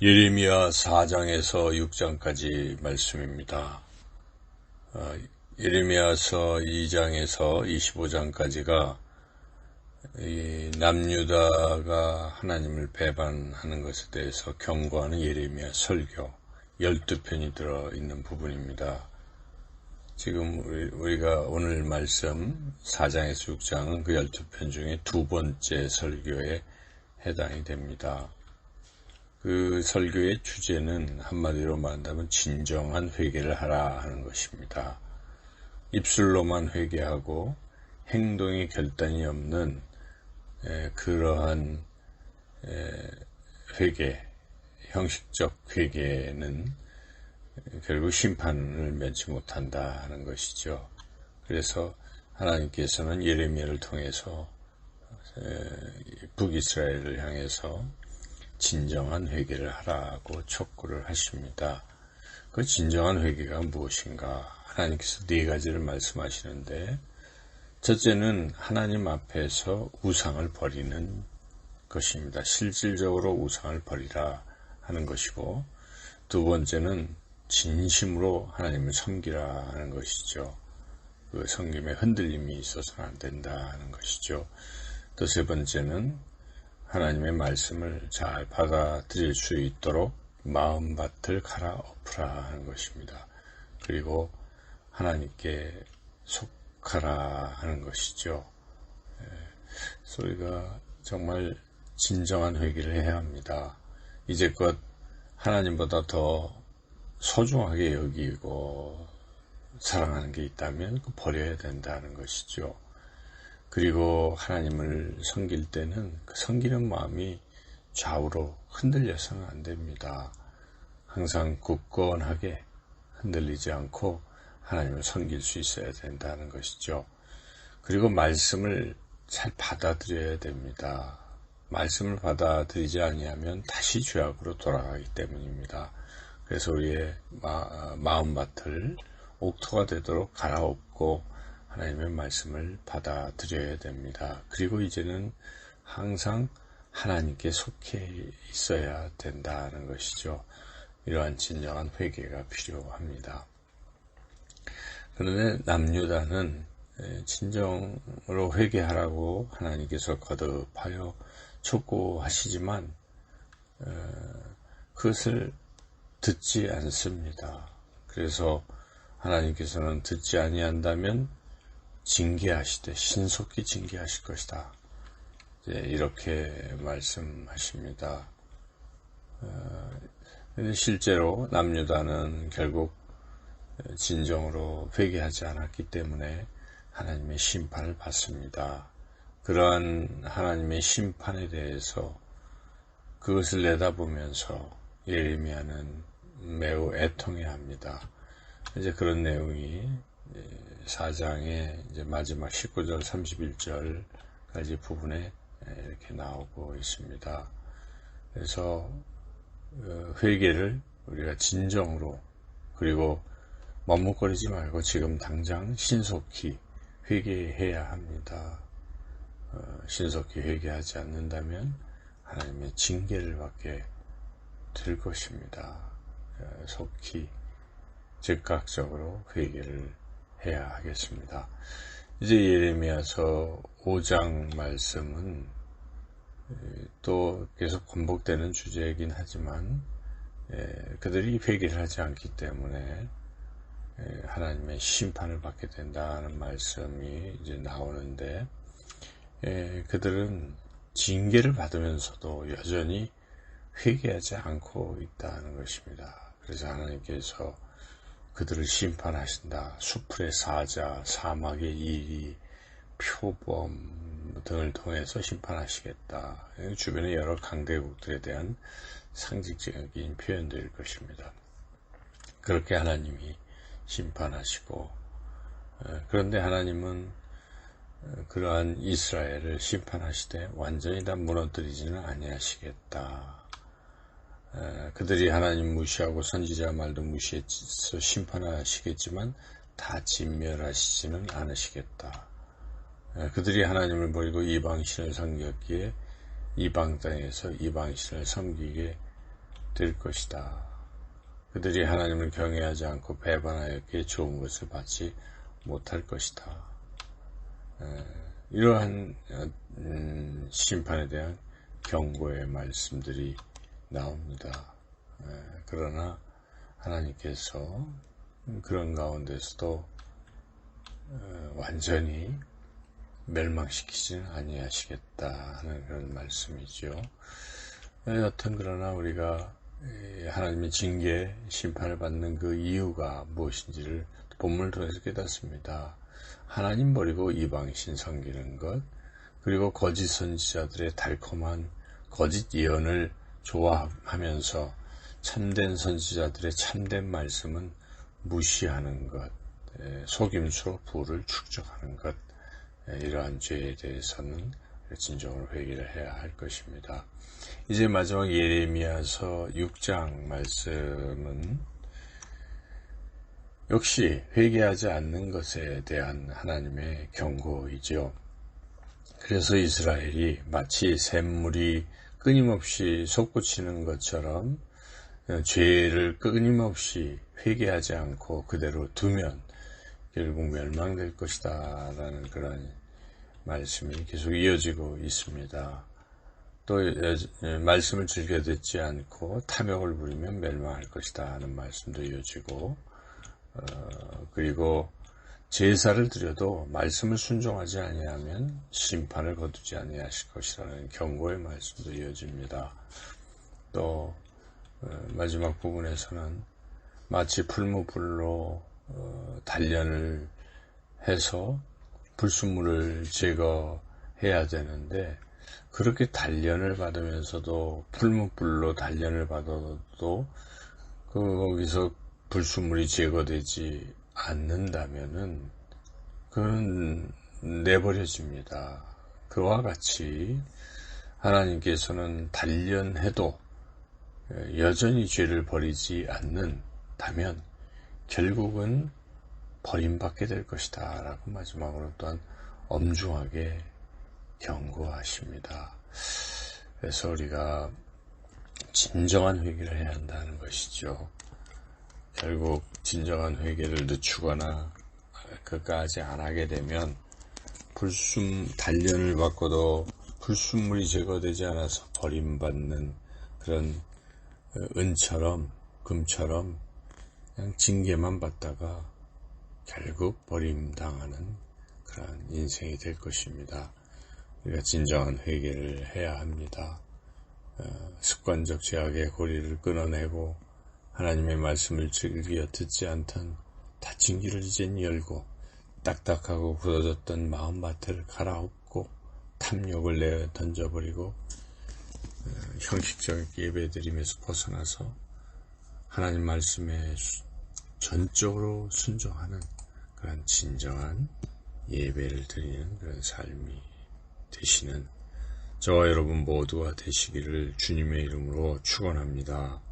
예레미야 4장에서 6장까지 말씀입니다. 예레미야서 2장에서 25장까지가 남유다가 하나님을 배반하는 것에 대해서 경고하는 예레미야 설교 12편이 들어있는 부분입니다. 지금 우리가 오늘 말씀 4장에서 6장은 그 12편 중에 두 번째 설교에 해당이 됩니다. 그 설교의 주제는 한마디로 말한다면 진정한 회개를 하라 하는 것입니다. 입술로만 회개하고 행동의 결단이 없는 그러한 회개, 형식적 회개는 결국 심판을 면치 못한다 하는 것이죠. 그래서 하나님께서는 예레미야를 통해서 북이스라엘을 향해서 진정한 회개를 하라고 촉구를 하십니다. 그 진정한 회개가 무엇인가? 하나님께서 네 가지를 말씀하시는데, 첫째는 하나님 앞에서 우상을 버리는 것입니다. 실질적으로 우상을 버리라 하는 것이고, 두 번째는 진심으로 하나님을 섬기라 하는 것이죠. 그 섬김에 흔들림이 있어서는 안 된다 하는 것이죠. 또 세 번째는 하나님의 말씀을 잘 받아들일 수 있도록 마음밭을 갈아엎으라 하는 것입니다. 그리고 하나님께 속하라 하는 것이죠. 그래서 우리가 정말 진정한 회개를 해야 합니다. 이제껏 하나님보다 더 소중하게 여기고 사랑하는 게 있다면 그 버려야 된다는 것이죠. 그리고 하나님을 섬길 때는 그 섬기는 마음이 좌우로 흔들려서는 안 됩니다. 항상 굳건하게 흔들리지 않고 하나님을 섬길 수 있어야 된다는 것이죠. 그리고 말씀을 잘 받아들여야 됩니다. 말씀을 받아들이지 아니하면 다시 죄악으로 돌아가기 때문입니다. 그래서 우리의 마음밭을 옥토가 되도록 갈아엎고 하나님의 말씀을 받아들여야 됩니다. 그리고 이제는 항상 하나님께 속해 있어야 된다는 것이죠. 이러한 진정한 회개가 필요합니다. 그런데 남유다는 진정으로 회개하라고 하나님께서 거듭하여 촉구하시지만 그것을 듣지 않습니다. 그래서 하나님께서는 듣지 아니한다면 징계하시되 신속히 징계하실 것이다. 이렇게 말씀하십니다. 실제로 남유다는 결국 진정으로 회개하지 않았기 때문에 하나님의 심판을 받습니다. 그러한 하나님의 심판에 대해서 그것을 내다보면서 예레미야는 매우 애통해합니다. 이제 그런 내용이 4장의 이제 마지막 19절 31절까지 부분에 이렇게 나오고 있습니다. 그래서 회개를 우리가 진정으로, 그리고 머뭇거리지 말고 지금 당장 신속히 회개해야 합니다. 신속히 회개하지 않는다면 하나님의 징계를 받게 될 것입니다. 속히 즉각적으로 회개를 해야 하겠습니다. 이제 예레미야서 5장 말씀은 또 계속 반복되는 주제이긴 하지만 그들이 회개를 하지 않기 때문에 하나님의 심판을 받게 된다는 말씀이 이제 나오는데, 그들은 징계를 받으면서도 여전히 회개하지 않고 있다는 것입니다. 그래서 하나님께서 그들을 심판하신다. 수풀의 사자, 사막의 이리, 표범 등을 통해서 심판하시겠다. 주변의 여러 강대국들에 대한 상징적인 표현들일 것입니다. 그렇게 하나님이 심판하시고, 그런데 하나님은 그러한 이스라엘을 심판하시되 완전히 다 무너뜨리지는 아니하시겠다. 그들이 하나님 무시하고 선지자 말도 무시해서 심판하시겠지만 다 진멸하시지는 않으시겠다. 그들이 하나님을 버리고 이방신을 섬겼기에 이방 땅에서 이방신을 섬기게 될 것이다. 그들이 하나님을 경외하지 않고 배반하였기에 좋은 것을 받지 못할 것이다. 이러한 심판에 대한 경고의 말씀들이 나옵니다. 그러나 하나님께서 그런 가운데서도 완전히 멸망시키지는 아니하시겠다 하는 그런 말씀이죠. 여튼 그러나 우리가 하나님의 징계, 심판을 받는 그 이유가 무엇인지를 본문을 통해서 깨닫습니다. 하나님 버리고 이방신 섬기는 것, 그리고 거짓 선지자들의 달콤한 거짓 예언을 좋아하면서 참된 선지자들의 참된 말씀은 무시하는 것, 속임수로 부를 축적하는 것, 이러한 죄에 대해서는 진정으로 회개를 해야 할 것입니다. 이제 마지막 예레미야서 6장 말씀은 역시 회개하지 않는 것에 대한 하나님의 경고이죠. 그래서 이스라엘이 마치 샘물이 끊임없이 솟구치는 것처럼 죄를 끊임없이 회개하지 않고 그대로 두면 결국 멸망될 것이다 라는 그런 말씀이 계속 이어지고 있습니다. 또 말씀을 즐겨 듣지 않고 탐욕을 부리면 멸망할 것이다 하는 말씀도 이어지고, 그리고 제사를 드려도 말씀을 순종하지 아니하면 심판을 거두지 아니하실 것이라는 경고의 말씀도 이어집니다. 또 마지막 부분에서는 마치 풀무불로 단련을 해서 불순물을 제거해야 되는데, 그렇게 단련을 받으면서도 풀무불로 단련을 받아도 거기서 불순물이 제거되지 않는다면은 그건 내버려집니다. 그와 같이 하나님께서는 단련해도 여전히 죄를 버리지 않는다면 결국은 버림받게 될 것이다 라고 마지막으로 또한 엄중하게 경고하십니다. 그래서 우리가 진정한 회개를 해야 한다는 것이죠. 결국 진정한 회개를 늦추거나 그까지 안 하게 되면 단련을 받고도 불순물이 제거되지 않아서 버림받는 그런 은처럼 금처럼 그냥 징계만 받다가 결국 버림당하는 그런 인생이 될 것입니다. 우리가 진정한 회개를 해야 합니다. 습관적 죄악의 고리를 끊어내고 하나님의 말씀을 즐겨 듣지 않던 닫힌 길을 이젠 열고 딱딱하고 굳어졌던 마음밭을 갈아엎고 탐욕을 내어 던져버리고 형식적 예배드림에서 벗어나서 하나님 말씀에 전적으로 순종하는 그런 진정한 예배를 드리는 그런 삶이 되시는 저와 여러분 모두가 되시기를 주님의 이름으로 축원합니다.